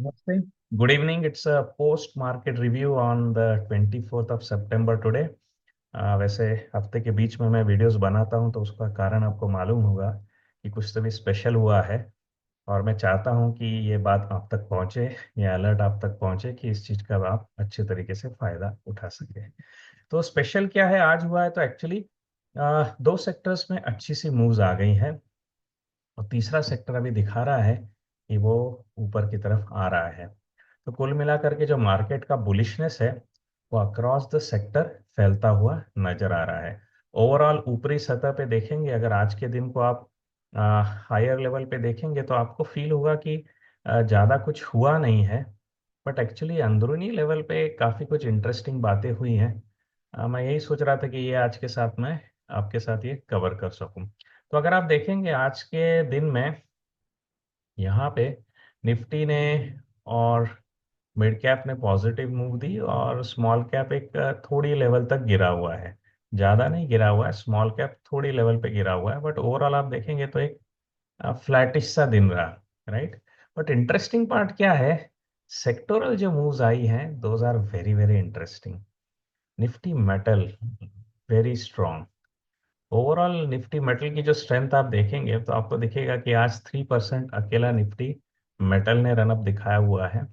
नमस्ते. Good evening. It's a post market review on the 24th of September today. वैसे हफ्ते के बीच में मैं वीडियोस बनाता हूं तो उसका कारण आपको मालूम होगा कि कुछ तो भी स्पेशल हुआ है. और मैं चाहता हूं कि ये बात आप तक पहुंचे, ये अलर्ट आप तक पहुंचे कि इस चीज़ का आप अच्छे तरीके से फ़ायदा उठा सके. तो स्पेशल क्या है आज हुआ है, तो एक्चुअली दो सेक्टर्स में अच्छी सी मूव्स आ गई हैं और तीसरा सेक्टर अभी दिखा रहा है कि वो ऊपर की तरफ आ रहा है. तो कुल मिलाकर के जो मार्केट का बुलिशनेस है वो अक्रॉस द सेक्टर फैलता हुआ नजर आ रहा है. ओवरऑल ऊपरी सतह पे देखेंगे, अगर आज के दिन को आप हायर लेवल पे देखेंगे तो आपको फील होगा कि ज़्यादा कुछ हुआ नहीं है. बट एक्चुअली अंदरूनी लेवल पे काफ़ी कुछ इंटरेस्टिंग बातें हुई हैं. मैं यही सोच रहा था कि ये आज के साथ मैं आपके साथ ये कवर कर सकूं. तो अगर आप देखेंगे आज के दिन में यहाँ पे निफ्टी ने और मिड कैप ने पॉजिटिव मूव दी और स्मॉल कैप एक थोड़ी लेवल तक गिरा हुआ है. ज़्यादा नहीं गिरा हुआ है, स्मॉल कैप थोड़ी लेवल पे गिरा हुआ है, बट ओवरऑल आप देखेंगे तो एक फ्लैटिश सा दिन रहा. राइट. बट इंटरेस्टिंग पार्ट क्या है, सेक्टोरल जो मूव्स आई हैं those are very very interesting. Nifty metal very strong. Overall Nifty metal की जो स्ट्रेंथ आप देखेंगे तो आपको दिखेगा कि आज 3% अकेला निफ्टी मेटल ने रनअप दिखाया हुआ है.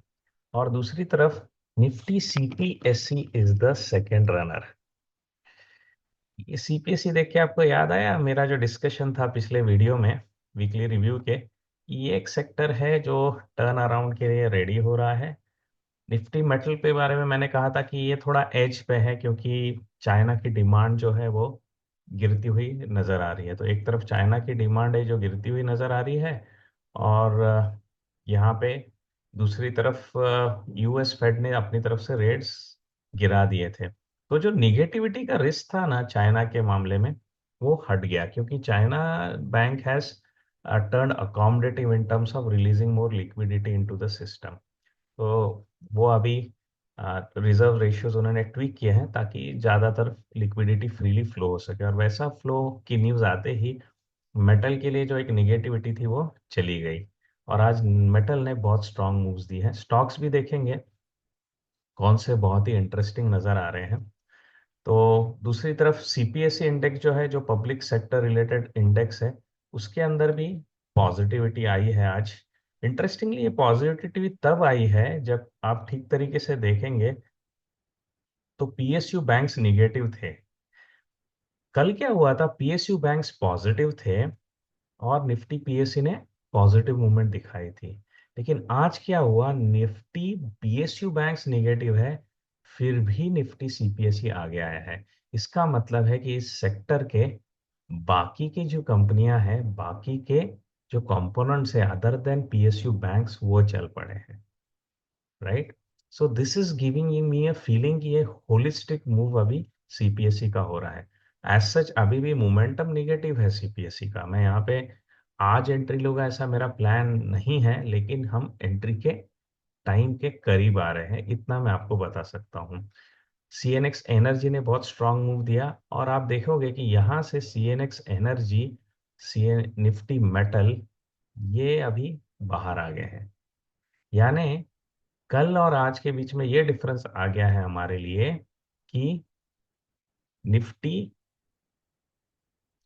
और दूसरी तरफ Nifty CPSE is the second runner. ये सीपीएसई देख के आपको याद आया मेरा जो डिस्कशन था पिछले वीडियो में, वीकली रिव्यू के. ये एक सेक्टर है जो टर्न अराउंड के लिए रेडी हो रहा है. निफ्टी मेटल पे बारे में मैंने कहा था कि ये थोड़ा एज पे है क्योंकि चाइना की डिमांड जो है वो गिरती हुई नजर आ रही है. तो एक तरफ चाइना की डिमांड है जो गिरती हुई नजर आ रही है और यहाँ पे दूसरी तरफ यूएस फेड ने अपनी तरफ से रेट्स गिरा दिए थे. तो जो निगेटिविटी का रिस्क था ना चाइना के मामले में, वो हट गया क्योंकि China bank has turn accommodative in terms of releasing more liquidity into the system. तो वो अभी रिजर्व रेशियोज उन्होंने ट्वीक किए हैं ताकि ज़्यादातर लिक्विडिटी फ्रीली फ्लो हो सके. और वैसा फ्लो की न्यूज़ आते ही मेटल के लिए जो एक निगेटिविटी थी वो चली गई. और आज मेटल ने बहुत स्ट्रांग मूव्स दी हैं. स्टॉक्स भी देखेंगे कौन से बहुत ही इंटरेस्टिंग नज़र आ रहे हैं. तो दूसरी तरफ सीपीएसई इंडेक्स जो है, जो पब्लिक सेक्टर रिलेटेड इंडेक्स है, उसके अंदर भी पॉजिटिविटी आई है आज. इंटरेस्टिंगली ये पॉजिटिविटी तब आई है जब आप ठीक तरीके से देखेंगे तो पीएसयू बैंक्स निगेटिव थे. कल क्या हुआ था, पीएसयू बैंक्स पॉजिटिव थे और निफ्टी पीएसयू ने पॉजिटिव मूवमेंट दिखाई थी. लेकिन आज क्या हुआ, निफ्टी पीएसयू बैंक्स नेगेटिव है, फिर भी निफ्टी सीपीएसई आगे आया है. इसका मतलब है कि इस सेक्टर के बाकी की जो कंपनियां हैं, बाकी के जो कंपोनेंट्स है अदर देन पीएसयू बैंक्स, वो चल पड़े हैं. Right. So this is giving me a feeling कि ये होलिस्टिक मूव अभी सीपीएसई का हो रहा है. एज सच अभी भी मोमेंटम निगेटिव है सीपीएसई का. मैं यहाँ पे आज एंट्री लूंगा ऐसा मेरा प्लान नहीं है, लेकिन हम एंट्री के टाइम के करीब आ रहे हैं, इतना मैं आपको बता सकता हूँ. सीएनएक्स एनर्जी ने बहुत स्ट्रांग मूव दिया और आप देखोगे कि यहाँ से सीएनएक्स एनर्जी, सी निफ्टी मेटल, ये अभी बाहर आ गए हैं. यानी कल और आज के बीच में ये डिफरेंस आ गया है हमारे लिए कि निफ्टी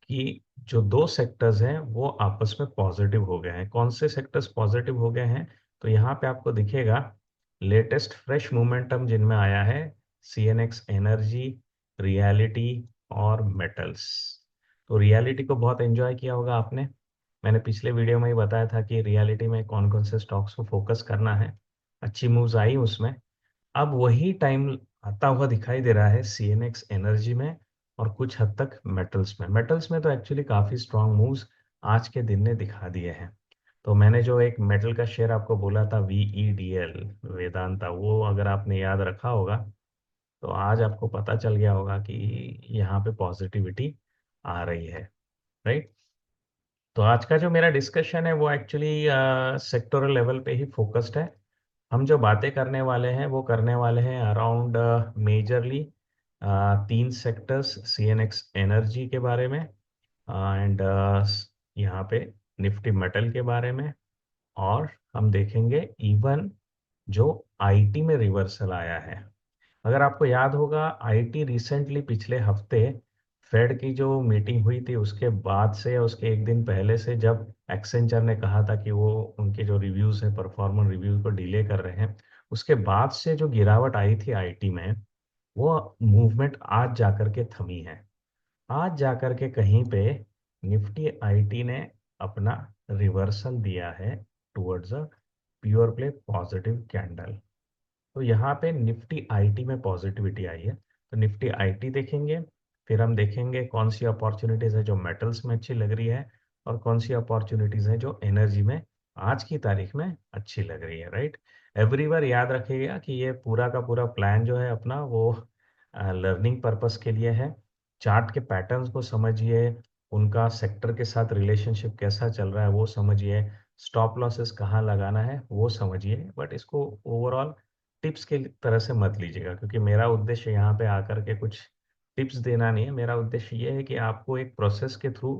की जो दो सेक्टर्स हैं वो आपस में पॉजिटिव हो गए हैं. कौन से सेक्टर्स पॉजिटिव हो गए हैं, तो यहाँ पे आपको दिखेगा लेटेस्ट फ्रेश मोमेंटम जिनमें आया है सीएनएक्स एनर्जी, रियलिटी और मेटल्स. तो रियलिटी को बहुत एंजॉय किया होगा आपने. मैंने पिछले वीडियो में ही बताया था कि रियलिटी में कौन कौन से स्टॉक्स को फोकस करना है. अच्छी मूव्स आई उसमें. अब वही टाइम आता हुआ दिखाई दे रहा है सीएनएक्स एनर्जी में और कुछ हद तक मेटल्स में. मेटल्स में तो एक्चुअली काफ़ी स्ट्रांग मूव्स आज के दिन ने दिखा दिए हैं. तो मैंने जो एक मेटल का शेयर आपको बोला था वीईडीएल, वेदांता, वो अगर आपने याद रखा होगा तो आज आपको पता चल गया होगा कि यहाँ पे पॉजिटिविटी आ रही है. राइट. तो आज का जो मेरा डिस्कशन है वो एक्चुअली सेक्टोरल लेवल पे ही फोकस्ड है. हम जो बातें करने वाले हैं वो करने वाले हैं अराउंड मेजरली तीन सेक्टर्स, सीएनएक्स एनर्जी के बारे में एंड यहाँ पे निफ्टी मेटल के बारे में. और हम देखेंगे इवन जो आईटी में रिवर्सल आया है। अगर आपको याद होगा, आईटी रिसेंटली पिछले हफ्ते फेड की जो मीटिंग हुई थी उसके बाद से या उसके एक दिन पहले से, जब एक्सेंचर ने कहा था कि वो उनके जो रिव्यूज है, परफॉर्मेंस रिव्यूज को डिले कर रहे हैं, उसके बाद से जो गिरावट आई थी आईटी में, वो मूवमेंट आज जाकर के थमी है। आज जाकर के कहीं पे निफ्टी आईटी ने अपना रिवर्सल दिया है towards a pure play positive candle. तो यहाँ पे निफ्टी आईटी में पॉजिटिविटी आई है, तो निफ्टी आईटी देखेंगे। फिर हम देखेंगे कौन सी अपॉर्चुनिटीज है जो मेटल्स में अच्छी लग रही है, और कौन सी अपॉर्चुनिटीज है जो एनर्जी में आज की तारीख में अच्छी लग रही है, राइट। एवरीवर याद रखिएगा कि ये पूरा का पूरा प्लान जो है अपना, वो लर्निंग पर्पस के लिए है। चार्ट के पैटर्न्स को समझिए, उनका सेक्टर के साथ रिलेशनशिप कैसा चल रहा है वो समझिए, स्टॉप लॉसेस कहाँ लगाना है वो समझिए, बट इसको ओवरऑल टिप्स के तरह से मत लीजिएगा, क्योंकि मेरा उद्देश्य यहाँ पे आकर के कुछ टिप्स देना नहीं है। मेरा उद्देश्य ये है कि आपको एक प्रोसेस के थ्रू,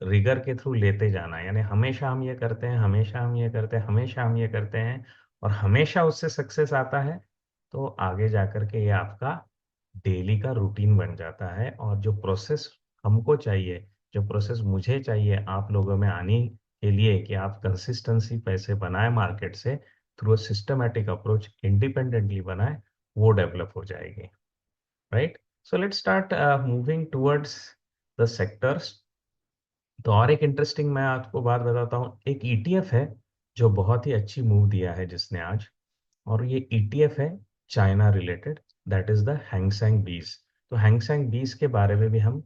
रिगर के थ्रू लेते जाना है। यानी हमेशा हम ये करते हैं, हमेशा हम ये करते हैं, हमेशा हम ये करते हैं, और हमेशा उससे सक्सेस आता है, तो आगे जाकर के ये आपका डेली का रूटीन बन जाता है। और जो प्रोसेस हमको चाहिए, जो प्रोसेस मुझे चाहिए आप लोगों में आने के लिए, कि आप कंसिस्टेंसी पैसे बनाए मार्केट से through a systematic approach, independently बनाए, वो डेवलप हो जाएगी, right. So let's start moving towards the sectors. तो और एक इंटरेस्टिंग मैं आपको बात बताता हूँ, एक ईटीएफ है जो बहुत ही अच्छी मूव दिया है जिसने आज, और ये ईटीएफ है China related, that is the Hang Seng बीस। तो हैंगसेंग बीस के बारे में भी हम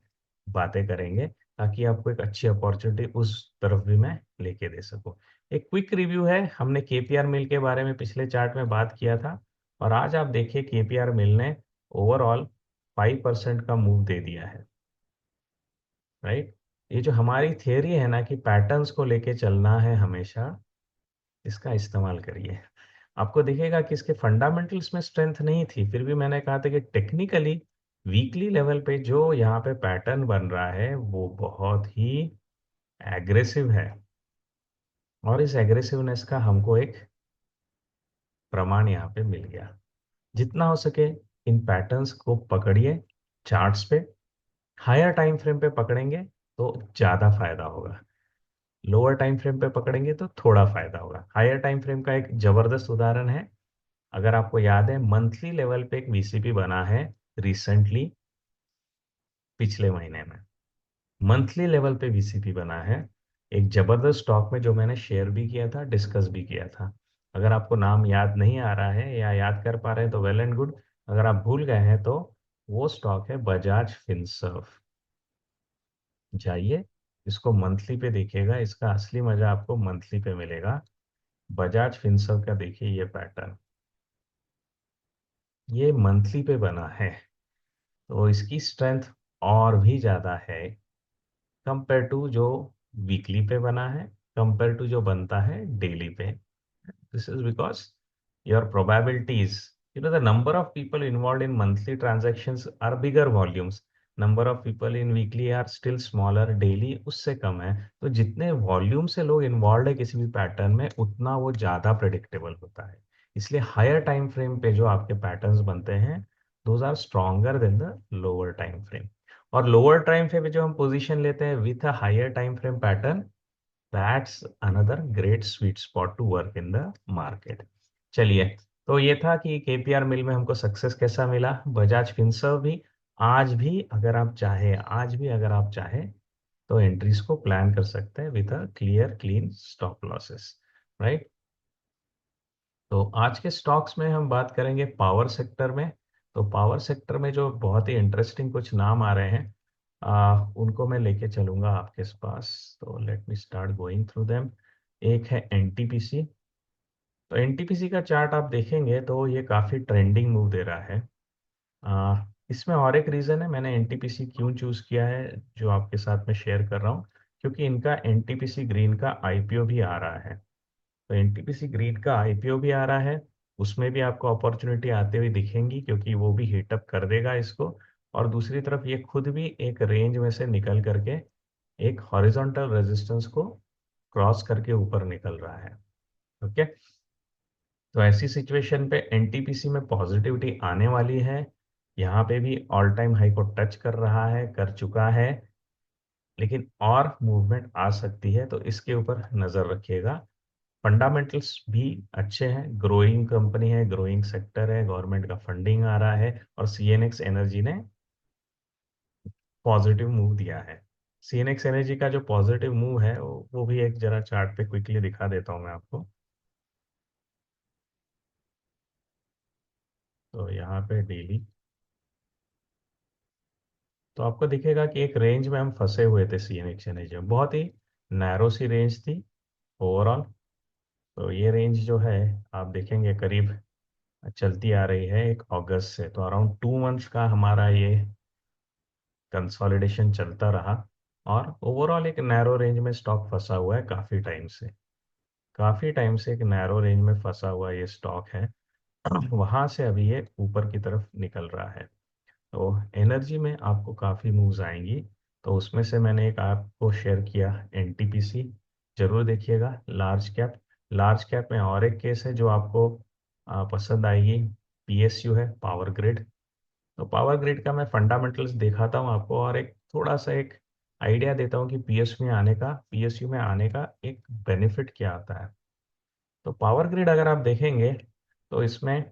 बातें करेंगे, ताकि आपको एक अच्छी अपॉर्चुनिटी उस तरफ भी मैं लेके दे सकूं। एक क्विक रिव्यू है, हमने केपीआर मिल के बारे में पिछले चार्ट में बात किया था, और आज आप देखिए केपीआर मिल ने ओवरऑल 5% का मूव दे दिया है, राइट। ये जो हमारी थियरी है ना कि पैटर्न्स को लेके चलना है हमेशा, इसका इस्तेमाल करिए। आपको दिखेगा कि इसके फंडामेंटल्स में स्ट्रेंथ नहीं थी, फिर भी मैंने कहा था कि टेक्निकली वीकली लेवल पे जो यहाँ पे पैटर्न बन रहा है वो बहुत ही एग्रेसिव है, और इस एग्रेसिवनेस का हमको एक प्रमाण यहाँ पे मिल गया। जितना हो सके इन पैटर्न्स को पकड़िए चार्ट्स पे। हायर टाइम फ्रेम पे पकड़ेंगे तो ज्यादा फायदा होगा, लोअर टाइम फ्रेम पे पकड़ेंगे तो थोड़ा फायदा होगा। हायर टाइम फ्रेम का एक जबरदस्त उदाहरण है, अगर आपको याद है मंथली लेवल पे एक वीसीपी बना है रिसेंटली, पिछले महीने में मंथली लेवल पे वीसीपी बना है एक जबरदस्त स्टॉक में, जो मैंने शेयर भी किया था, डिस्कस भी किया था। अगर आपको नाम याद नहीं आ रहा है या याद कर पा रहे हैं तो वेल एंड गुड, अगर आप भूल गए हैं तो वो स्टॉक है बजाज फिनसर्व। जाइए इसको मंथली पे देखिएगा, इसका असली मजा आपको मंथली पे मिलेगा। बजाज फिनसर्व का देखिए ये पैटर्न, ये मंथली पे बना है, तो इसकी स्ट्रेंथ और भी ज़्यादा है कंपेयर टू जो वीकली पे बना है, कंपेयर टू जो बनता है डेली पे। This is because your probabilities, the number of people involved in monthly transactions are bigger volumes, number of people in weekly are still smaller, daily उससे कम है। तो जितने वॉल्यूम से लोग इन्वॉल्व है किसी भी पैटर्न में, उतना वो ज़्यादा प्रेडिक्टेबल होता है। इसलिए हायर टाइम फ्रेम पे जो आपके पैटर्न्स बनते हैं, those are stronger than the lower time frame. और लोअर टाइम फ्रेम पे जो हम पोजीशन लेते हैं with a higher time frame pattern, that's another great sweet spot to work in the market. चलिए, तो ये था कि केपीआर मिल में हमको सक्सेस कैसा मिला। बजाज फिनसर्व भी आज भी अगर आप चाहे, आज भी अगर आप चाहे तो एंट्रीज को प्लान कर सकते हैं with a clear clean stop losses, right. तो आज के स्टॉक्स में हम बात करेंगे पावर सेक्टर में। तो पावर सेक्टर में जो बहुत ही इंटरेस्टिंग कुछ नाम आ रहे हैं, उनको मैं लेके चलूंगा आपके पास। तो let me start going through them. एक है एनटीपीसी। तो एनटीपीसी का चार्ट आप देखेंगे तो ये काफ़ी ट्रेंडिंग मूव दे रहा है। इसमें और एक रीज़न है मैंने एनटीपीसी क्यों चूज़ किया है, जो आपके साथ में शेयर कर रहा हूँ, क्योंकि इनका एनटीपीसी ग्रीन का आईपीओ भी आ रहा है। तो एनटीपीसी ग्रीन का आईपीओ भी आ रहा है, उसमें भी आपको अपॉर्चुनिटी आते हुए दिखेंगी, क्योंकि वो भी हिटअप कर देगा इसको। और दूसरी तरफ ये खुद भी एक रेंज में से निकल करके एक हॉरिजॉन्टल रेजिस्टेंस को क्रॉस करके ऊपर निकल रहा है। ओके। तो ऐसी सिचुएशन पे एनटीपीसी में पॉजिटिविटी आने वाली है। यहाँ पे भी ऑल टाइम हाई को टच कर रहा है, कर चुका है, लेकिन और मूवमेंट आ सकती है, तो इसके ऊपर नजर रखिएगा। फंडामेंटल्स भी अच्छे हैं, ग्रोइंग कंपनी है, ग्रोइंग सेक्टर है, गवर्नमेंट का फंडिंग आ रहा है, और सीएनएक्स एनर्जी ने पॉजिटिव मूव दिया है। सीएनएक्स एनर्जी का जो पॉजिटिव मूव है वो भी एक जरा चार्ट पे क्विकली दिखा देता हूँ मैं आपको। तो यहाँ पे डेली तो आपको दिखेगा कि एक रेंज में हम फंसे हुए थे सीएनएक्स एनर्जी में, बहुत ही नैरो सी रेंज थी ओवरऑल। तो ये रेंज जो है आप देखेंगे करीब चलती आ रही है एक अगस्त से, तो अराउंड 2 मंथ्स का हमारा ये कंसोलिडेशन चलता रहा, और ओवरऑल एक नैरो रेंज में स्टॉक फंसा हुआ है काफी टाइम से। काफी टाइम से एक नैरो रेंज में फंसा हुआ ये स्टॉक है। वहां से अभी ये ऊपर की तरफ निकल रहा है। तो एनर्जी में आपको काफ़ी मूव्स आएंगी। तो उसमें से मैंने एक आपको शेयर किया एनटीपीसी, जरूर देखिएगा। लार्ज कैप में और एक केस है जो आपको पसंद आएगी, पीएसयू है, पावर ग्रिड। तो पावर ग्रिड का मैं फंडामेंटल्स दिखाता हूँ आपको, और एक थोड़ा सा एक आइडिया देता हूँ कि पीएसयू में आने का एक बेनिफिट क्या आता है। तो पावर ग्रिड अगर आप देखेंगे तो इसमें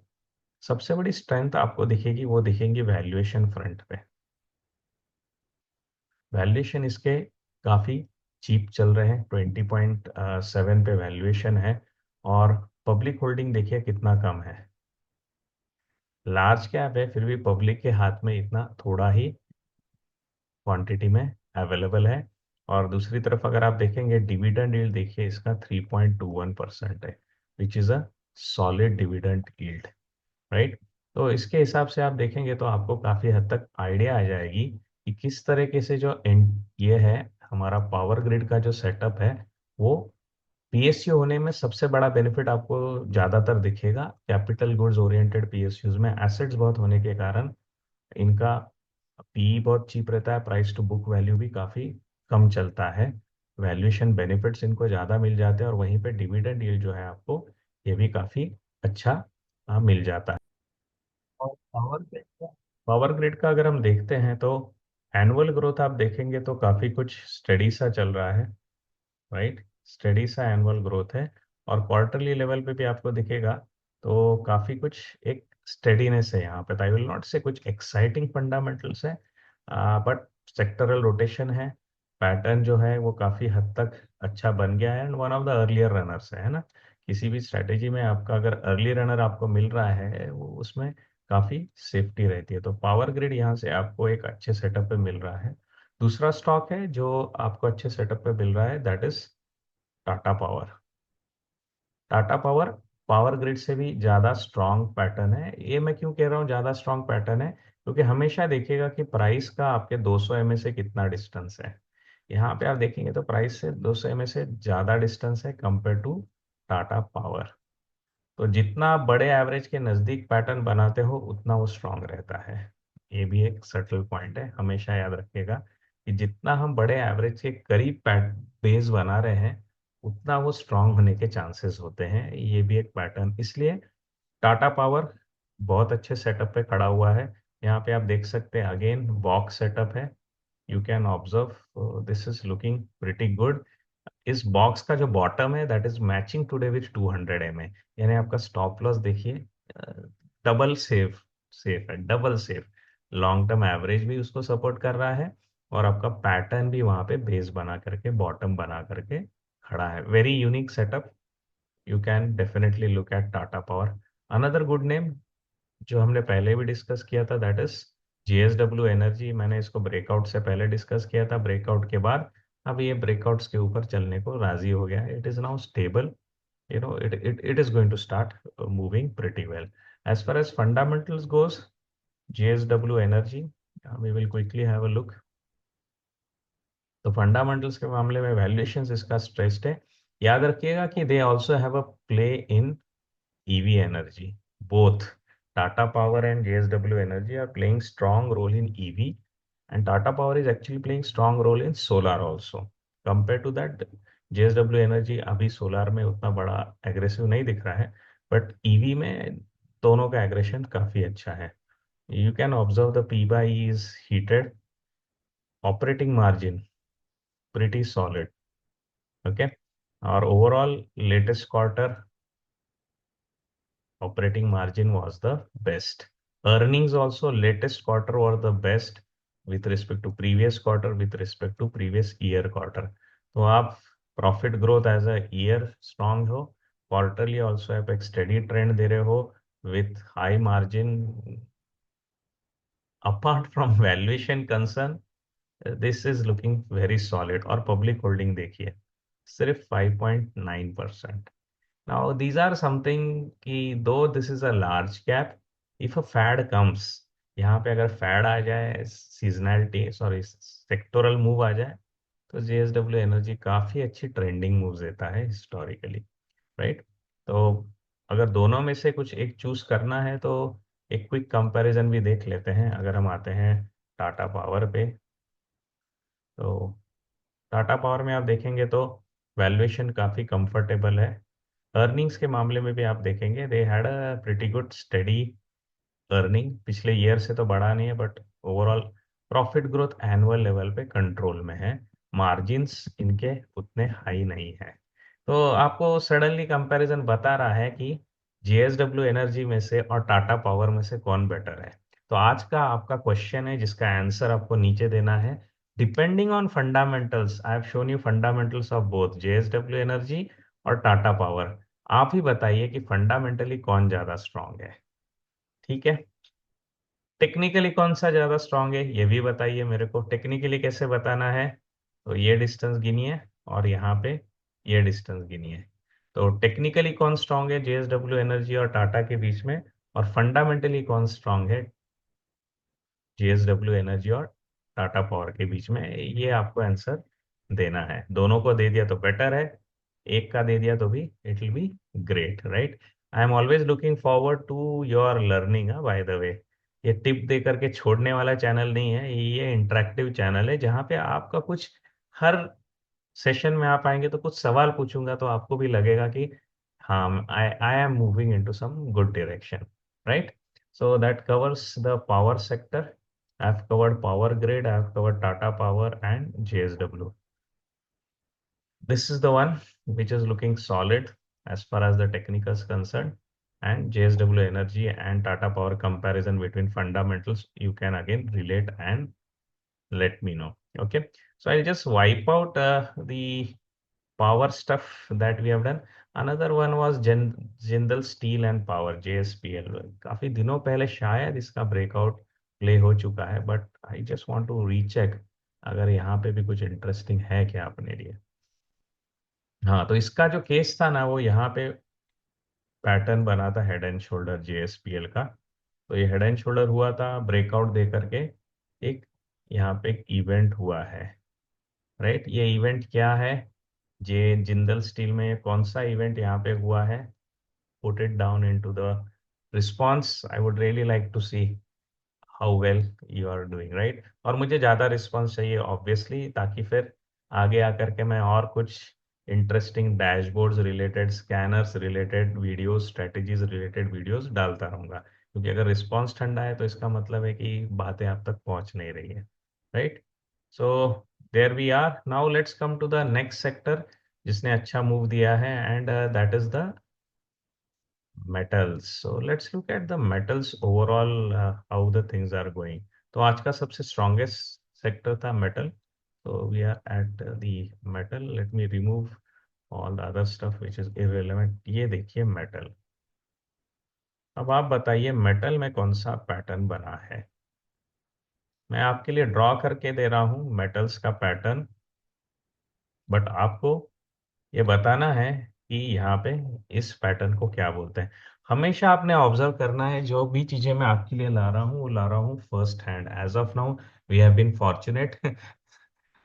सबसे बड़ी स्ट्रेंथ आपको दिखेगी, वो दिखेंगी वैल्यूएशन फ्रंट पे। वैल्यूएशन इसके काफ़ी चीप चल रहे हैं, 20.7 पे वैल्यूएशन है। और पब्लिक होल्डिंग देखिए कितना कम है। लार्ज कैप है, फिर भी पब्लिक के हाथ में इतना थोड़ा ही क्वांटिटी में अवेलेबल है। और दूसरी तरफ अगर आप देखेंगे डिविडेंड यील्ड देखिए इसका 3.21% है, which is a solid dividend yield, right. तो इसके हिसाब से आप देखेंगे तो आपको काफ़ी हद तक आइडिया आ जाएगी कि किस तरीके से जो ये है हमारा पावर ग्रिड का जो सेटअप है, वो पीएसयू होने में सबसे बड़ा बेनिफिट आपको ज़्यादातर दिखेगा। कैपिटल गुड्स ओरिएंटेड पीएसयूज में एसेट्स बहुत होने के कारण इनका पी बहुत चीप रहता है, प्राइस टू बुक वैल्यू भी काफ़ी कम चलता है। वैल्यूएशन बेनिफिट्स इनको ज़्यादा मिल जाते हैं, और वहीं पे डिविडेंड यील्ड जो है आपको ये भी काफ़ी अच्छा मिल जाता है। और पावर ग्रिड का अगर हम देखते हैं तो एनुअल ग्रोथ आप देखेंगे तो काफ़ी कुछ स्टेडी सा चल रहा है, राइट। स्टेडी सा एनुअल ग्रोथ है। और क्वार्टरली लेवल पे भी आपको दिखेगा तो काफ़ी कुछ एक स्टेडीनेस है यहाँ पे। आई विल नॉट से कुछ एक्साइटिंग फंडामेंटल्स है, बट सेक्टरल रोटेशन है। पैटर्न जो है वो काफ़ी हद तक अच्छा बन गया है, and one of the earlier runners है ना। किसी भी स्ट्रैटेजी में आपका अगर अर्ली रनर आपको मिल रहा है वो उसमें काफ़ी सेफ्टी रहती है। तो पावर ग्रिड यहाँ से आपको एक अच्छे सेटअप पे मिल रहा है। दूसरा स्टॉक है जो आपको अच्छे सेटअप पे मिल रहा है, that is Tata power. Tata power power grid से भी ज़्यादा स्ट्रॉन्ग पैटर्न है। ये मैं क्यों कह रहा हूँ ज़्यादा स्ट्रॉन्ग पैटर्न है, क्योंकि हमेशा देखिएगा कि प्राइस का आपके 200 एमए से कितना डिस्टेंस है। यहाँ पे आप देखेंगे तो प्राइस से 200 एमए से ज़्यादा डिस्टेंस है कंपेयर टू टाटा पावर। तो जितना आप बड़े एवरेज के नज़दीक पैटर्न बनाते हो उतना वो स्ट्रांग रहता है। ये भी एक सटल पॉइंट है, हमेशा याद रखिएगा कि जितना हम बड़े एवरेज के करीब बेस बना रहे हैं उतना वो स्ट्रांग होने के चांसेस होते हैं। ये भी एक पैटर्न, इसलिए टाटा पावर बहुत अच्छे सेटअप पे खड़ा हुआ है। यहाँ पे आप देख सकते हैं अगेन बॉक्स सेटअप है। You can observe this is looking pretty good. इस बॉक्स का जो बॉटम है that is matching today with 200 MA, यानी आपका स्टॉप लॉस देखिए डबल सेफ, सेफ है, double safe. Long term average भी उसको सपोर्ट कर रहा है, और आपका पैटर्न भी वहां पे बेस बना करके बॉटम बना करके खड़ा है। Very unique setup. You can definitely look at Tata power. Another good name जो हमने पहले भी डिस्कस किया था दैट इज जेएसडब्ल्यू एनर्जी। मैंने इसको ब्रेकआउट से पहले डिस्कस किया था, ब्रेकआउट के बाद अब ये ब्रेकआउट्स के ऊपर चलने को राजी हो गया है। It is now stable, it is going to start moving pretty well. As far as fundamentals goes, JSW Energy, we will quickly have a look. तो फंडामेंटल्स के मामले में वैल्यूएशंस इसका स्ट्रेस्ड है। याद रखिएगा कि they also have a play in EV energy. Both Tata Power and JSW Energy are playing strong role in EV, and Tata Power is actually playing strong role in solar also. Compared to that, JSW Energy अभी solar में उतना बड़ा aggressive नहीं दिख रहा है, but EV में दोनों का एग्रेशन काफी अच्छा है. You can observe the P/E is heated, operating margin pretty solid. Okay. Our overall latest quarter operating margin was the best. Earnings also latest quarter were the best with respect to previous quarter, with respect to previous year quarter. तो आप profit growth as a year strong हो, quarterly also आप एक steady trend दे रहे हो with high margin. Apart from valuation concern, this is looking very solid. और public holding देखिए सिर्फ 5.9%. नाउ दीज आर समथिंग कि though this is a large cap, if a fad comes, यहाँ पे अगर फैड आ जाए, सीजनैलिटी सॉरी सेक्टोरल मूव आ जाए, तो जेएसडब्ल्यू एनर्जी काफी अच्छी ट्रेंडिंग मूव देता है हिस्टोरिकली, राइट. तो अगर दोनों में से कुछ एक चूज करना है तो एक क्विक कंपैरिजन भी देख लेते हैं. अगर हम आते हैं टाटा पावर पे, तो टाटा पावर में आप देखेंगे तो वैल्यूएशन काफ़ी कंफर्टेबल है. अर्निंग्स के मामले में भी आप देखेंगे they had a pretty good steady earning. पिछले ईयर से तो बढ़ा नहीं है, but overall profit growth annual level पे कंट्रोल में है. मार्जिन्स इनके उतने हाई नहीं है. तो आपको सडनली कंपैरिजन बता रहा है कि जेएसडब्ल्यू एनर्जी में से और टाटा पावर में से कौन बेटर है. तो आज का आपका क्वेश्चन है जिसका आंसर आपको नीचे देना है. Depending on fundamentals, I have shown you fundamentals of both JSW energy और टाटा पावर. आप ही बताइए कि फंडामेंटली कौन ज्यादा स्ट्रांग है. ठीक है. टेक्निकली कौन सा ज्यादा स्ट्रांग है ये भी बताइए मेरे को. टेक्निकली कैसे बताना है, तो ये डिस्टेंस गिनिए और यहाँ पे ये डिस्टेंस गिनिए. तो टेक्निकली कौन स्ट्रांग है जेएसडब्ल्यू एनर्जी और टाटा के बीच में, और फंडामेंटली कौन स्ट्रांग है जेएसडब्ल्यू एनर्जी और टाटा पावर के बीच में, ये आपको आंसर देना है. दोनों को दे दिया तो बेटर है, एक का दे दिया तो भी it will be great, right. I am always looking forward to your learning. By the way, ये टिप दे करके छोड़ने वाला चैनल नहीं है, ये इंटरेक्टिव चैनल है जहाँ पे आपका कुछ हर सेशन में आप आएंगे तो कुछ सवाल पूछूंगा तो आपको भी लगेगा कि हाँ, I am moving into some good direction, right. So that covers the power sector. I've covered power grid, I've covered Tata Power and JSW. This is the one which is looking solid as far as the technical is concerned. And JSW Energy and Tata Power comparison between fundamentals, you can again relate and let me know. Okay. So I'll just wipe out the power stuff that we have done. Another one was Jindal Steel and Power JSPL. काफी दिनों पहले शायद इसका breakout play हो चुका है, but I just want to recheck अगर यहाँ पे भी कुछ इंटरेस्टिंग है क्या अपने लिए. हाँ, तो इसका जो केस था ना, वो यहाँ पे पैटर्न बना था हेड एंड शोल्डर जेएसपीएल का. तो ये हेड एंड शोल्डर हुआ था ब्रेकआउट दे करके. एक यहाँ पे एक इवेंट हुआ है, राइट. ये इवेंट क्या है, जे जिंदल स्टील में कौन सा इवेंट यहाँ पे हुआ है, put it down into the response. I would really like to see how well you are doing, right. और मुझे ज़्यादा रिस्पॉन्स चाहिए ऑब्वियसली, ताकि फिर आगे आकर के मैं और कुछ interesting dashboards related, scanners related videos, strategies related videos डालता रहूंगा. क्योंकि अगर रिस्पॉन्स ठंडा है तो इसका मतलब है कि बातें आप तक पहुंच नहीं रही है, right. So there we are. Now let's come to the next sector जिसने अच्छा मूव दिया है, and that is the metals. So let's look at the metals overall, how the things are going. तो आज का सबसे strongest sector था metal. So we are at the metal. Let me remove all the other stuff which is irrelevant. ये देखिए metal. अब आप बताइए metal में कौन सा पैटर्न बना है. मैं आपके लिए ड्रॉ करके दे रहा हूँ metals का पैटर्न, बट आपको ये बताना है कि यहाँ पे इस पैटर्न को क्या बोलते हैं. हमेशा आपने ऑब्जर्व करना है, जो भी चीजें मैं आपके लिए ला रहा हूँ वो ला रहा हूँ first hand. As of now we have been fortunate.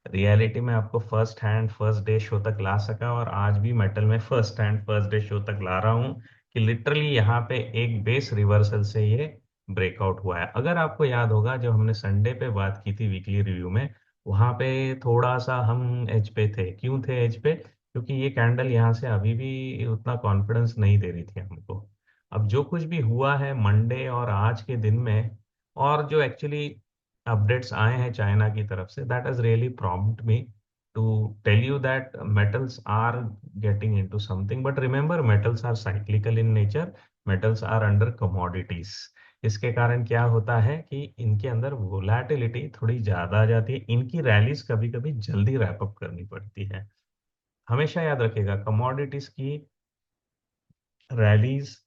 Reality में आपको first hand first day show तक ला सका, और आज भी मेटल में first hand first day show तक ला रहा हूँ कि लिटरली यहाँ पे एक बेस रिवर्सल से ये ब्रेकआउट हुआ है. अगर आपको याद होगा जब हमने संडे पे बात की थी वीकली रिव्यू में, वहां पे थोड़ा सा हम एज पे थे. क्यों थे एज पे, क्योंकि ये कैंडल यहाँ से अभी भी उतना कॉन्फिडेंस नहीं दे रही थी हमको. अब जो कुछ भी हुआ है मंडे और आज के दिन में, और जो एक्चुअली अपडेट्स आए हैं चाइना की तरफ से, that has really prompt me to tell you that metals are getting into something, but remember metals are cyclical in nature, metals are under commodities. इसके कारण क्या होता है कि इनके अंदर वोलेटिलिटी थोड़ी ज्यादा आ जाती है, इनकी रैलीज कभी कभी जल्दी रैप अप करनी पड़ती है। हमेशा याद रखिएगा, कमोडिटीज की रैलीज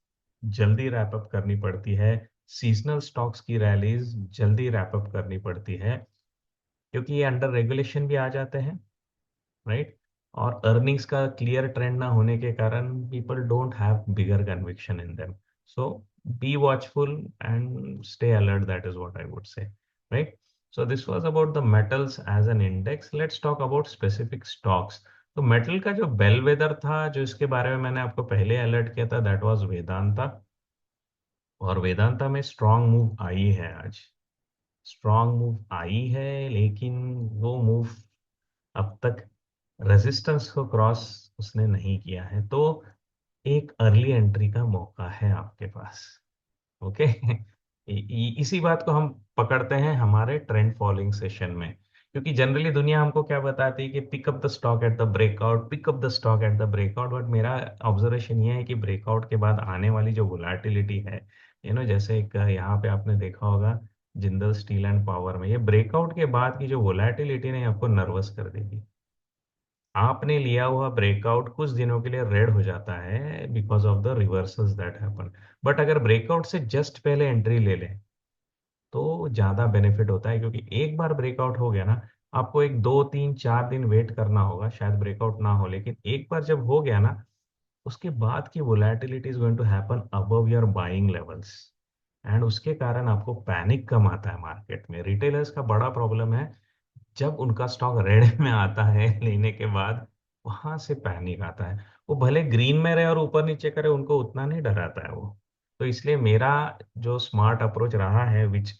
जल्दी रैप अप करनी पड़ती है, सीजनल स्टॉक्स की रैलीज जल्दी रैप अप करनी पड़ती है, क्योंकि ये अंडर रेगुलेशन भी आ जाते हैं, राइट। और अर्निंग्स का क्लियर ट्रेंड ना होने के कारण people don't have bigger conviction in them. So be watchful and stay alert, that is what I would say, right. So this was about the metals as an index. Let's talk about specific stocks. तो metal का जो Bellwether था, जो इसके बारे में मैंने आपको पहले अलर्ट किया था, दैट वाज वेदांता। और वेदांता में स्ट्रांग मूव आई है आज, स्ट्रांग मूव आई है, लेकिन वो मूव अब तक रेजिस्टेंस को क्रॉस उसने नहीं किया है, तो एक अर्ली एंट्री का मौका है आपके पास। ओके। इसी बात को हम पकड़ते हैं हमारे ट्रेंड फॉलोइंग सेशन में, क्योंकि जनरली दुनिया हमको क्या बताती है कि pick up the stock at the breakout, pick up the stock at the breakout, but मेरा ऑब्जर्वेशन ये है कि ब्रेकआउट के बाद आने वाली जो वोलेटिलिटी है, जैसे एक यहाँ पे आपने देखा होगा जिंदल स्टील एंड पावर में, ये ब्रेकआउट के बाद की जो वोलेटिलिटी ने आपको नर्वस कर देगी। आपने लिया हुआ ब्रेकआउट कुछ दिनों के लिए रेड हो जाता है because of the reversals that happen, but अगर ब्रेकआउट से जस्ट पहले एंट्री ले लें तो ज्यादा बेनिफिट होता है, क्योंकि एक बार ब्रेकआउट हो गया ना, आपको एक 2 3 4 दिन वेट करना होगा, शायद ब्रेकआउट ना हो, लेकिन एक बार जब हो गया ना, उसके बाद की volatility is going to happen above your buying levels, and उसके कारण आपको पैनिक कम आता है मार्केट में। रिटेलर्स का बड़ा प्रॉब्लम है, जब उनका स्टॉक रेड में आता है लेने के बाद, वहां से पैनिक आता है। वो भले ग्रीन में रहे और ऊपर नीचे करे, उनको उतना नहीं डराता है वो। तो इसलिए मेरा जो स्मार्ट अप्रोच रहा है, which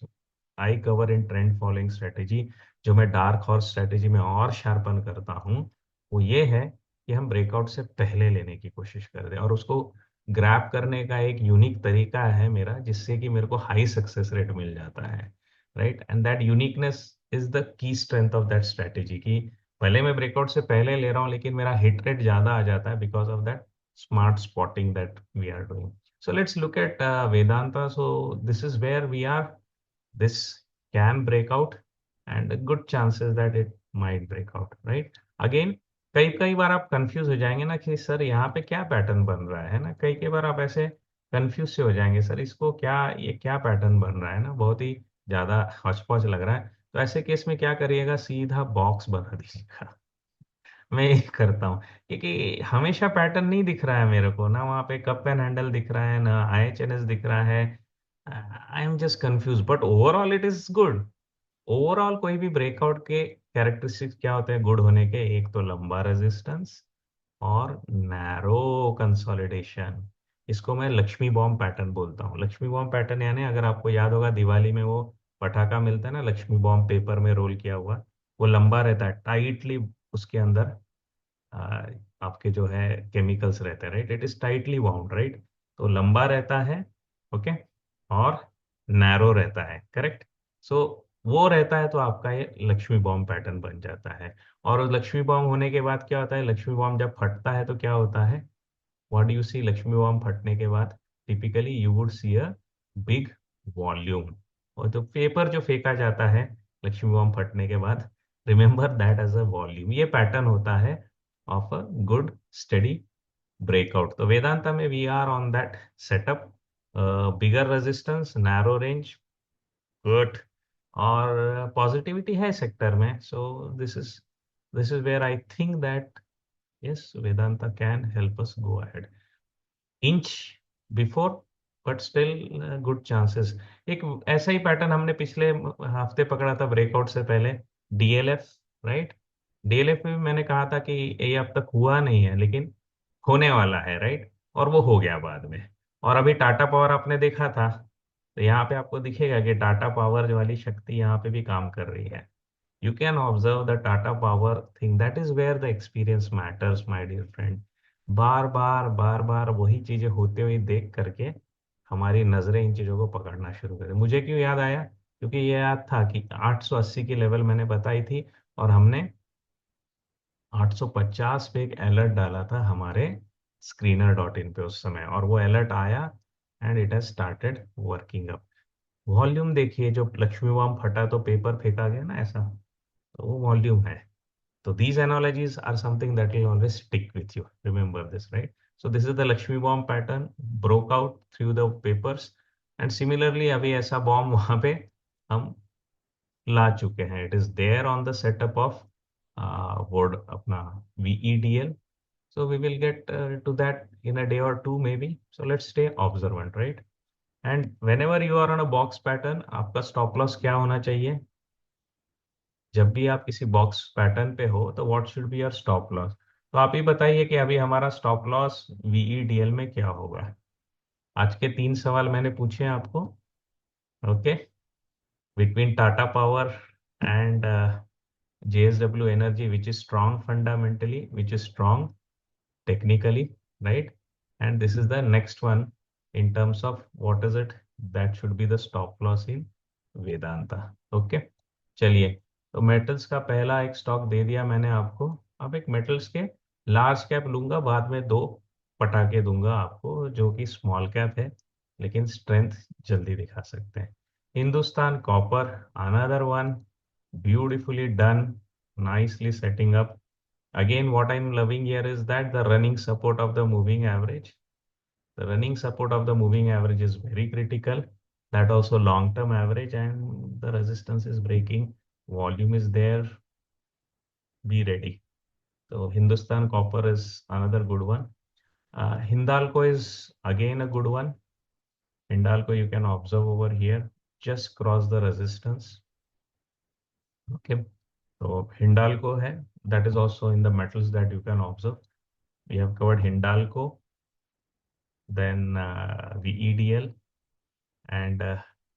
I cover in trend following strategy, जो मैं डार्क हॉर्स स्ट्रेटेजी में और शार्पन करता हूँ, वो ये है कि हम ब्रेकआउट से पहले लेने की कोशिश कर दें, और उसको ग्रैब करने का एक यूनिक तरीका है मेरा, जिससे कि मेरे को हाई सक्सेस रेट मिल जाता है, right. And that uniqueness is the key strength of that strategy, कि भले मैं ब्रेकआउट से पहले ले रहा हूँ लेकिन मेरा हिट रेट ज्यादा आ जाता है because of that smart spotting that we are doing. So let's look at Vedanta. So this is where we are. This can break out, and good chances that it might break out, right? Again, कई कई बार आप confuse हो जाएंगे ना कि sir यहाँ पे क्या पैटर्न बन रहा है ना, कई कई बार आप ऐसे कंफ्यूज से हो जाएंगे, सर इसको क्या, ये क्या पैटर्न बन रहा है ना, बहुत ही ज्यादा हौच-पौच लग रहा है। तो ऐसे केस में क्या करिएगा, सीधा बॉक्स बना दीजिएगा। मैं यही करता हूँ, क्योंकि हमेशा पैटर्न नहीं दिख रहा है मेरे को ना, वहाँ पे कप एंड हैंडल दिख रहा है ना, IHNS दिख रहा है। I am just confuse, but overall it is good. Overall कोई भी ब्रेकआउट के कैरेक्टरिस्टिक्स क्या होते हैं गुड होने के, एक तो लंबा रेजिस्टेंस और नैरो कंसोलिडेशन। इसको मैं लक्ष्मी बॉम्ब पैटर्न बोलता हूँ। लक्ष्मी बॉम्ब पैटर्न यानी, अगर आपको याद होगा दिवाली में वो पटाखा मिलता है ना, लक्ष्मी बॉम्ब पेपर में रोल किया हुआ, वो लंबा रहता है टाइटली, उसके अंदर आ, आपके जो है केमिकल्स रहते हैं, right, it is tightly bound, right. तो लंबा रहता है, ओके, और नैरो रहता है, करेक्ट। सो वो रहता है तो आपका ये लक्ष्मी बॉम्ब पैटर्न बन जाता है। और उस लक्ष्मी बॉम्ब होने के बाद क्या होता है, लक्ष्मी बॉम्ब जब फटता है तो क्या होता है, what do you see, Laxmi bomb फटने के बाद typically you would see a big volume. और तो पेपर जो फेंका जाता है लक्ष्मी बॉम्ब फटने के बाद, remember that as a volume. ये पैटर्न होता है of a good study breakout. तो वेदांता में we are on that setup, bigger resistance, narrow range, good, और पॉजिटिविटी है सेक्टर में। So this is where I think that yes, Vedanta can help us go ahead inch before, but still good chances. एक ऐसा ही pattern हमने पिछले हफ्ते पकड़ा था ब्रेकआउट से पहले, DLF, राइट। DLF में भी मैंने कहा था कि ये अब तक हुआ नहीं है लेकिन होने वाला है, राइट, और वो हो गया बाद में। और अभी टाटा पावर आपने देखा था, तो यहाँ पे आपको दिखेगा कि टाटा पावर वाली शक्ति यहाँ पे भी काम कर रही है। You can observe the Tata Power thing. That is where the experience matters, my dear friend. बार बार वही चीजें होते हुए देख करके हमारी नजरें इन चीजों को पकड़ना शुरू कर दी। मुझे क्यों याद आया? क्योंकि ये याद था कि 880 की लेवल मैंने बताई थी, और हमने 850 पे एक अलर्ट डाला था हमारे स्क्रीनर डॉट इन पे उस समय, और वो अलर्ट आया and it has started working up. Volume देखिए, जो लक्ष्मी बॉम्ब फटा तो पेपर फेंका गया ना, ऐसा, तो वो वॉल्यूम है। So these analogies are something that will always stick with you. Remember this, right? So this is the Lakshmi bomb pattern, broke out through the papers, and similarly अभी ऐसा बॉम्ब वहां पे हम ला चुके हैं. It is there on the setup of word अपना VEDL. So we will get to that in a day or two maybe. So let's stay observant, right? And whenever you are on a box pattern, आपका stop loss क्या होना चाहिए? जब भी आप किसी box pattern पे हो तो what should be your stop loss? तो आप ही बताइए कि अभी हमारा स्टॉप लॉस वीईडीएल में क्या होगा? आज के 3 सवाल मैंने पूछे हैं आपको। Okay, between Tata power and JSW Energy, which is strong fundamentally, which is strong technically, right? And this is the next one in terms of what is it that should be the stop loss in Vedanta. Okay, चलिए, तो metals का पहला एक stock दे दिया मैंने आपको। अब एक मेटल्स के लार्ज कैप लूंगा, बाद में दो पटाके दूंगा आपको जो कि स्मॉल कैप है लेकिन स्ट्रेंथ जल्दी दिखा सकते हैं। Hindustan copper, another one, beautifully done, nicely setting up. Again, what I'm loving here is that the running support of the moving average. The running support of the moving average is very critical. That also long-term average, and the resistance is breaking. Volume is there. Be ready. So Hindustan Copper is another good one. Hindalco is again a good one. Hindalco you can observe over here. Just cross the resistance. Okay. So Hindalco है. That is also in the metals that you can observe. We have covered Hindalco, then VEDL, and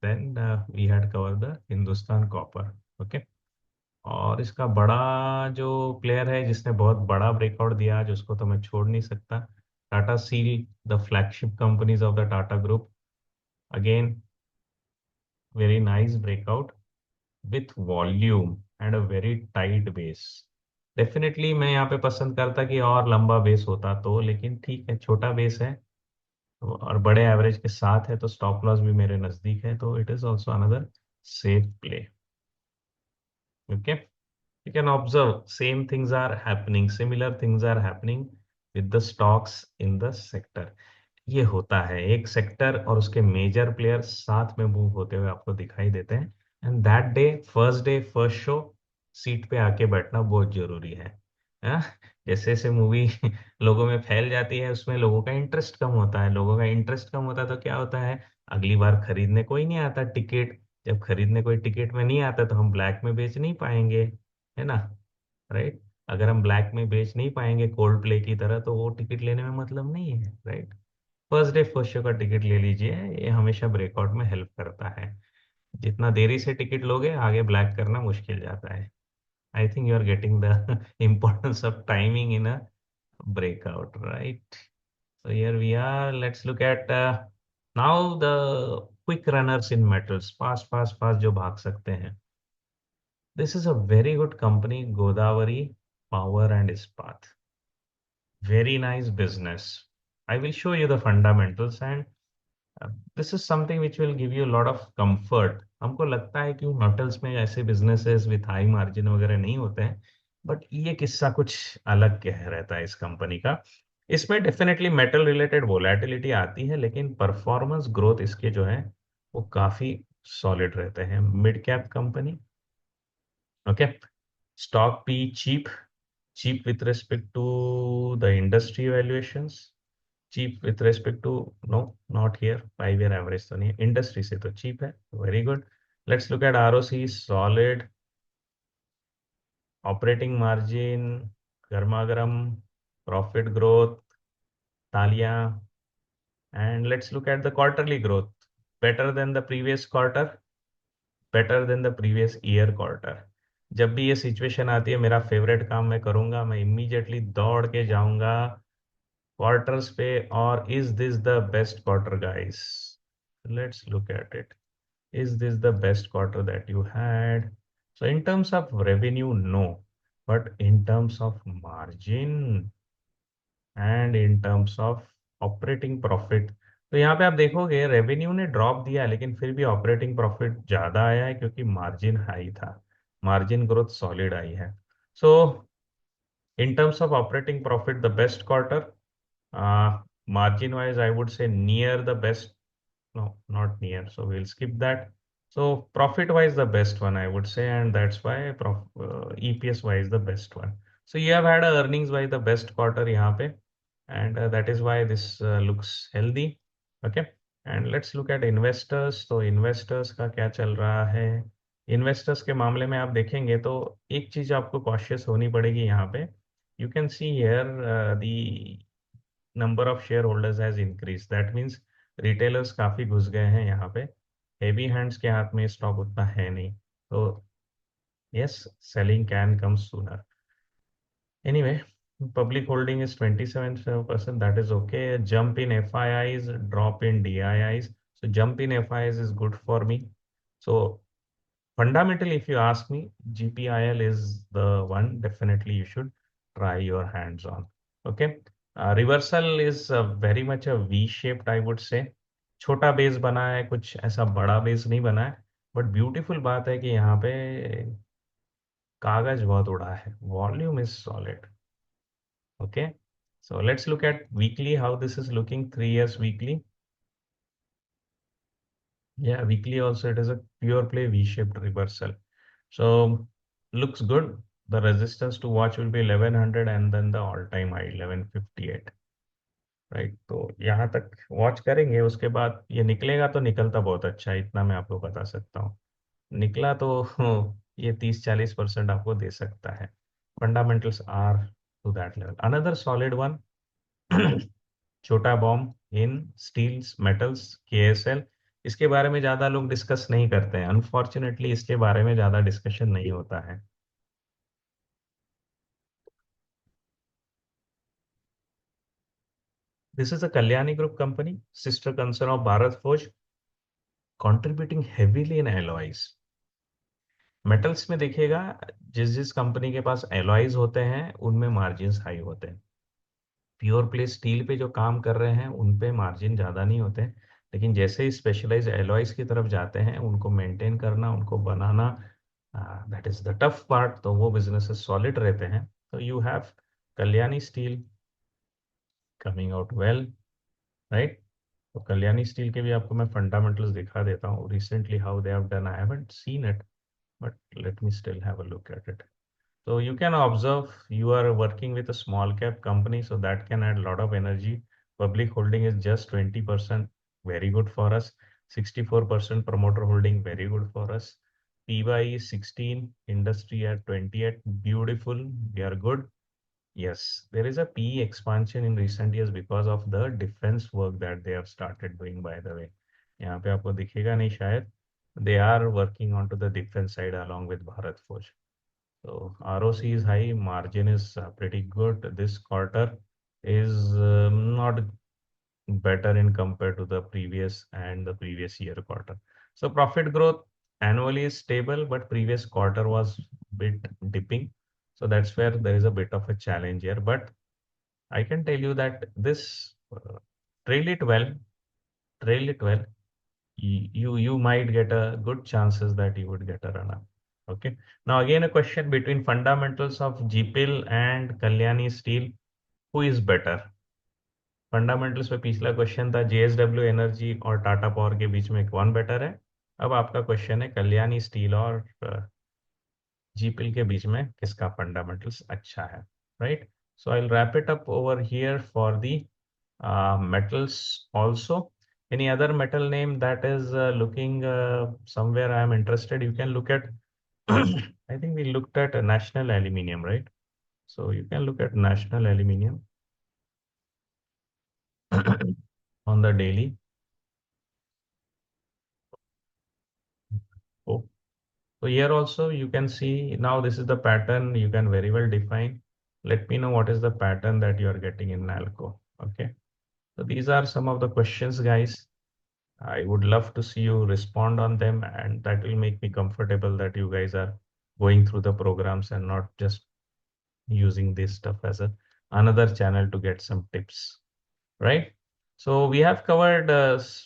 then we had covered the Hindustan Copper. Okay. और इसका बड़ा जो player है जिसने बहुत बड़ा breakout दिया आज, उसको तो मैं छोड़ नहीं सकता। Tata steel, the flagship companies of the Tata group, again very nice breakout with volume and a very tight base. Definitely मैं यहाँ पे पसंद करता कि और लंबा बेस होता तो, लेकिन ठीक है, छोटा बेस है और बड़े एवरेज के साथ है, तो स्टॉप लॉस भी मेरे नजदीक है, तो it is also another safe play. Okay, you can observe same things are happening, similar things are happening with the stocks in the sector. ये होता है, एक सेक्टर और उसके मेजर प्लेयर्स साथ में मूव होते हुए आपको दिखाई देते हैं, and that day first show, seat पे आके बैठना बहुत जरूरी है। हाँ? जैसे जैसे मूवी लोगों में फैल जाती है, उसमें लोगों का इंटरेस्ट कम होता है। लोगों का इंटरेस्ट कम होता है तो क्या होता है, अगली बार खरीदने कोई नहीं आता टिकट। जब खरीदने कोई टिकट में नहीं आता तो हम ब्लैक में बेच नहीं पाएंगे, है ना? राइट? अगर हम ब्लैक में बेच नहीं पाएंगे कोल्ड प्ले की तरह, तो वो टिकट लेने में मतलब नहीं है, right? First day first show का टिकट ले लीजिए, ये हमेशा ब्रेकआउट में हेल्प करता है। जितना देरी से टिकट लोगे, आगे ब्लैक करना मुश्किल जाता है। I think you are getting the importance of timing in a breakout, right? So here we are. Let's look at now the quick runners in metals. Fast, fast, fast जो भाग सकते हैं. This is a very good company, Godavari Power and Ispat. Very nice business. I will show you the fundamentals, and this is something which will give you a lot of comfort. हमको लगता है कि metals में ऐसे businesses with high margin वगैरह नहीं होते हैं, बट ये किस्सा कुछ अलग कह रहता है इस कंपनी का। इसमें डेफिनेटली मेटल रिलेटेड वोलेटिलिटी आती है, लेकिन परफॉर्मेंस ग्रोथ इसके जो है वो काफी सॉलिड रहते हैं। Mid cap company, okay. Stock P cheap, cheap with respect to the industry valuations, cheap with respect to, no, not here, 5 year average तो नहीं है, industry से तो cheap है, very good. Let's look at ROC, solid, operating margin, गर्मा गर्म, profit growth, तालियां, and let's look at the quarterly growth, better than the previous quarter, better than the previous year quarter. जब भी ये situation आती है, मेरा फेवरेट काम मैं करूंगा, मैं इमीडिएटली दौड़ के जाऊंगा क्वार्टर्स पे, और is this the best quarter guys? Let's look at it. Is this the best quarter that you had? So in terms of revenue, no. But in terms of margin and in terms of operating profit, तो यहाँ पे आप देखोगे revenue ने drop दिया है लेकिन फिर भी ऑपरेटिंग प्रॉफिट ज्यादा आया है क्योंकि मार्जिन हाई था, मार्जिन ग्रोथ सॉलिड आई है. सो in terms of operating profit, the best quarter, margin wise, I would say near the best. No, not near. So we'll skip that. So profit wise, the best one, I would say, and that's why EPS wise, the best one. So you have had a earnings wise the best quarter यहाँ पे, and that is why this looks healthy. Okay. And let's look at investors. तो investors का क्या चल रहा है? Investors के मामले में आप देखेंगे तो एक चीज आपको कॉशियस होनी पड़ेगी यहाँ पे. You can see here the number of shareholders has increased. That means retailers काफी घुस गए हैं यहाँ पे. हेवी हैंड्स के हाथ में स्टॉक उतना है नहीं. तो yes, selling can come sooner. Anyway, public holding is 27%. That is okay. Jump in FIIs, drop in DIIs. So jump in FIIs is good for me. So fundamentally, if you ask me, GPIL is the one definitely you should try your hands on. Okay. Reversal is very much a V-shaped, I would say. छोटा base बना है, कुछ ऐसा बड़ा base नहीं बना है. But beautiful बात है कि यहाँ पे कागज बहुत उड़ा है. Volume is solid. Okay. So let's look at weekly, how this is looking 3 years weekly. Yeah, weekly also it is a pure play V-shaped reversal. So looks good. The resistance to watch will be 1100 and then the all-time high 1158. Right. तो यहाँ तक watch करेंगे, उसके बाद ये निकलेगा तो निकलता बहुत अच्छा है, इतना मैं आपको बता सकता हूँ. निकला तो ये 30-40% आपको दे सकता है. Fundamentals are to that level. Another solid one छोटा bomb in steels metals KSL. इसके बारे में ज्यादा लोग डिस्कस नहीं करते हैं, अनफॉर्चुनेटली इसके बारे में ज्यादा डिस्कशन नहीं होता है. This is a Kalyani Group company, sister concern of Bharat Forge, contributing heavily in alloys. Metals में देखिएगा, जिस जिस कंपनी के पास एलॉयज होते हैं उनमें मार्जिन हाई होते हैं. प्योर प्ले स्टील पे जो काम कर रहे हैं उन पे मार्जिन ज़्यादा नहीं होते हैं. लेकिन जैसे ही स्पेशलाइज एलॉयज की तरफ जाते हैं उनको मेंटेन करना, उनको बनाना, that is the tough part. तो वो बिजनेसेस सॉलिड रहते हैं. तो you have Kalyani steel coming out well, right. तो कल्याणी स्टील के भी आपको मैं फंडामेंटल्स दिखा देता हूँ recently how they have done. I haven't seen it but let me still have a look at it. So you can observe you are working with a small cap company, so that can add a lot of energy. Public holding is just 20%, very good for us. 64% promoter holding, very good for us. PY is 16, industry at 28, beautiful, we are good. Yes, there is a PE expansion in recent years because of the defense work that they have started doing, by the way. यहाँ पे आपको दिखेगा नहीं शायद. They are working onto the defense side along with Bharat Forge. So ROC is high, margin is pretty good. This quarter is not better in compared to the previous and the previous year quarter. So profit growth annually is stable, but previous quarter was bit dipping. So that's where there is a bit of a challenge here. But I can tell you that this trail it well, trail it well. You might get a good chances that you would get a run up. Okay. Now again a question between fundamentals of GPIL and Kalyani Steel, who is better? Fundamentals पे पिछला question था JSW energy और Tata power के बीच में कौन better है. अब आपका क्वेश्चन है कल्याणी स्टील और GPIL के बीच में किसका फंडामेंटल्स अच्छा है, right. So I will wrap it up over here for the metals also. Any other metal name that is looking somewhere I am interested, you can look at I think we looked at National Aluminium, right? So you can look at National Aluminium on the daily. Oh, so here also you can see now this is the pattern you can very well define. Let me know what is the pattern that you are getting in NALCO. Okay. So these are some of the questions, guys. I would love to see you respond on them, and that will make me comfortable that you guys are going through the programs and not just using this stuff as a another channel to get some tips, right? So we have covered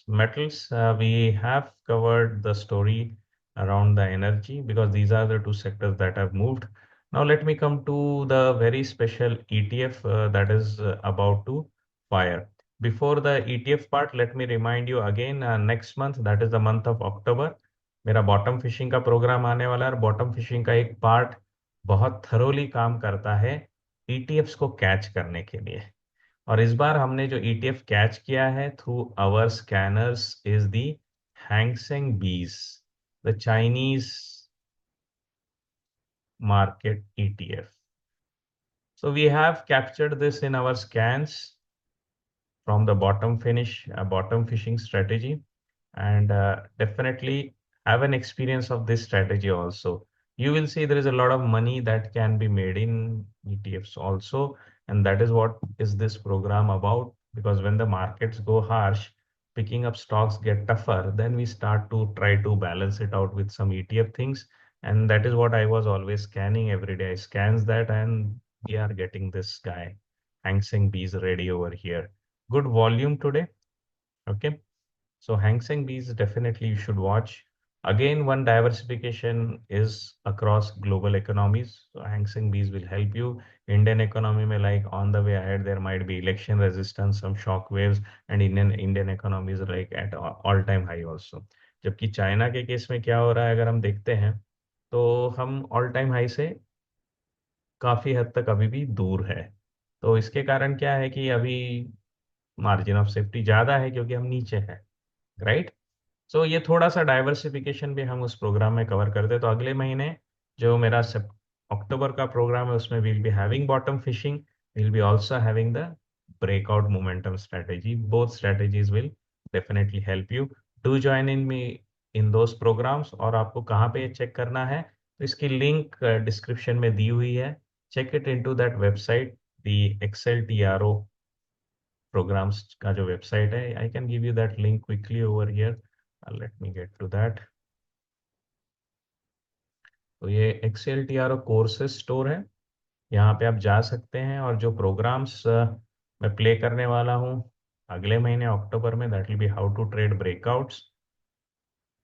metals. We have covered the story around the energy because these are the two sectors that have moved. Now let me come to the very special ETF that is about to fire. Before the ETF part, let me remind you again, next month, that is the month of October, मेरा bottom fishing का programme आने वाला है। और bottom fishing का एक part बहुत thoroughly काम करता है ईटीएफ्स को कैच करने के लिए। और इस बार हमने जो ईटीएफ कैच किया है through our scanners is the Hang Seng BeES, the Chinese market ETF. So we have captured this in our scans from the bottom fishing strategy, and definitely have an experience of this strategy also. You will see there is a lot of money that can be made in ETFs also, and that is what is this program about. Because when the markets go harsh, picking up stocks get tougher, then we start to try to balance it out with some ETF things, and that is what I was always scanning every day. I scans that, and we are getting this guy, Hang Seng Bees, ready over here. Good volume today. Okay. So Hang Seng Bees definitely you should watch. Again, one diversification is across global economies. So Hang Seng Bees will help you. Indian economy may like on the way ahead, there might be election resistance, some shock waves, and Indian economy is like at all time high also. जबकि China के case में क्या हो रहा है अगर हम देखते हैं तो हम ऑल टाइम हाई से काफी हद तक अभी भी दूर है। तो इसके कारण क्या है कि अभी मार्जिन ऑफ सेफ्टी ज्यादा है क्योंकि हम नीचे हैं, राइट। सो ये थोड़ा सा डाइवर्सिफिकेशन भी हम उस प्रोग्राम में कवर करते हैं। तो अगले महीने जो मेरा अक्टूबर का प्रोग्राम है उसमें will be having bottom fishing, will be also having the breakout momentum strategy. Both strategies will definitely help you. Do join in me in those programs. और आपको कहाँ पे चेक करना है तो इसकी लिंक डिस्क्रिप्शन में दी हुई है। Check it into that website, the Excel TRO programs का जो वेबसाइट है। I can give you that link quickly over here, let me get to that. तो ये एक्सेल टीआरओ कोर्सेज स्टोर है, यहाँ पे आप जा सकते हैं। और जो प्रोग्राम्स मैं प्ले करने वाला हूँ अगले महीने अक्टूबर में, that will be how to trade breakouts,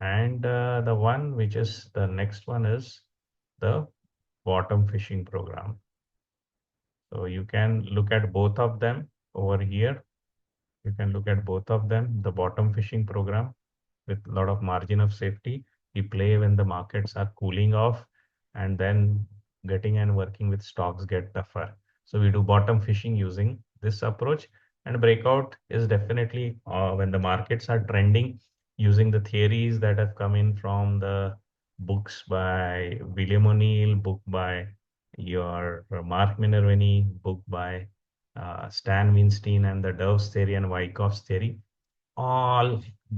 and the one which is the next one is the bottom fishing program. So you can look at both of them over here. You can look at both of them. The bottom fishing program with a lot of margin of safety. We play when the markets are cooling off, and then getting and working with stocks get tougher. So we do bottom fishing using this approach. And breakout is definitely when the markets are trending, using the theories that have come in from the books by William O'Neill, book by your Mark Minervini, book by Stan Weinstein, and the Dove's theory and Wyckoff's theory, all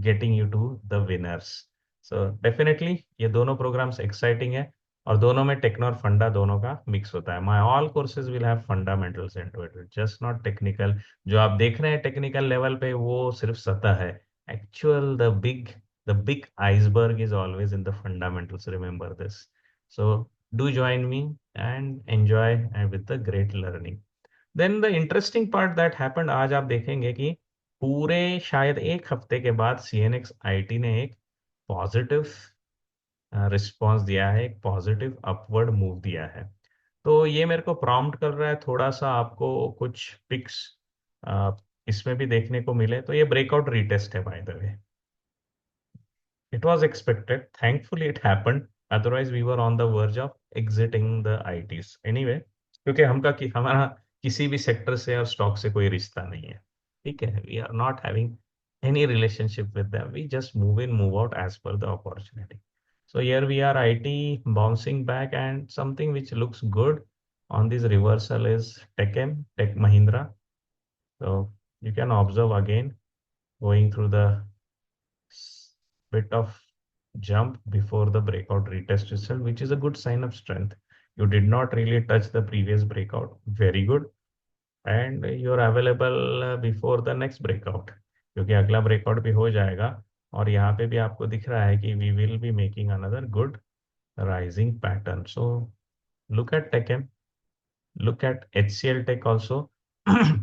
getting you to the winners. So definitely ये दोनों programs exciting है, और दोनों में techno और फंडा दोनों का मिक्स होता है। My all courses will have fundamentals into it, just not technical। जो आप देख रहे हैं टेक्निकल लेवल पे वो सिर्फ सतह है। Actual the big iceberg is always in the fundamentals, remember this। So do join me and enjoy and with the great learning। Then the interesting part that happened, आज आप देखेंगे कि पूरे शायद एक हफ्ते के बाद सीएनएक्स आईटी ने एक पॉजिटिव रिस्पॉन्स दिया है, एक पॉजिटिव अपवर्ड मूव दिया है। तो ये मेरे को प्रॉम्प्ट कर रहा है थोड़ा सा आपको कुछ पिक्स इसमें भी देखने को मिले। तो ये ब्रेकआउट रीटेस्ट है bye the way. It was expected. Thankfully, it happened. Otherwise, we were on the verge of exiting the ITs. Anyway, क्योंकि हमारा किसी भी सेक्टर से और स्टॉक से कोई रिश्ता नहीं है, ठीक है। We are not having any relationship with them. We just move in, move out as per the opportunity. So here we are, IT bouncing back, and something which looks good on this reversal is Tech Mahindra. So you can observe again going through the bit of jump before the breakout retest itself, which is a good sign of strength. You did not really touch the previous breakout. Very good. And you're available before the next breakout, क्योंकि अगला breakout भी हो जाएगा और यहाँ पे भी आपको दिख रहा है कि we will be making another good rising pattern. So look at TechM, look at HCL Tech also.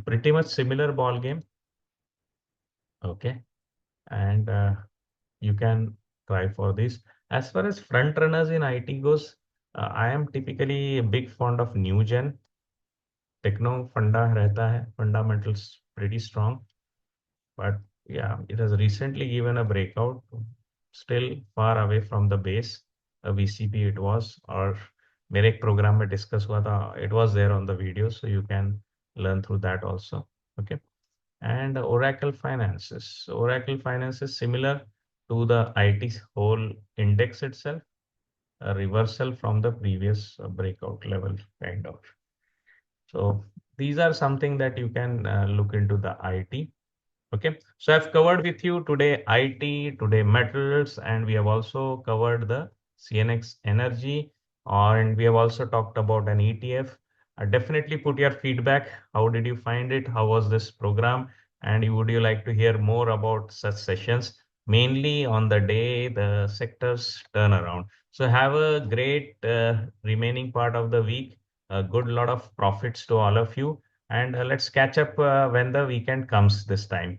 Pretty much similar ball game. Okay. And you can try for this. As far as front runners in IT goes, I am typically a big fond of new gen. Techno funda रहता है, fundamentals pretty strong, but yeah, it has recently given a breakout, still far away from the base. A VCP it was, or मेरे एक programme में discuss हुआ था, it was there on the video, so you can learn through that also. Okay. And Oracle Finances. Oracle Finance is similar to the IT whole index itself, a reversal from the previous breakout level kind of. So these are something that you can look into the IT. Okay, so I've covered with you today IT, today metals, and we have also covered the CNX energy, and we have also talked about an ETF. Definitely put your feedback. How did you find it? How was this program? And would you like to hear more about such sessions, mainly on the day the sectors turn around? So have a great remaining part of the week. A good lot of profits to all of you. And let's catch up when the weekend comes this time.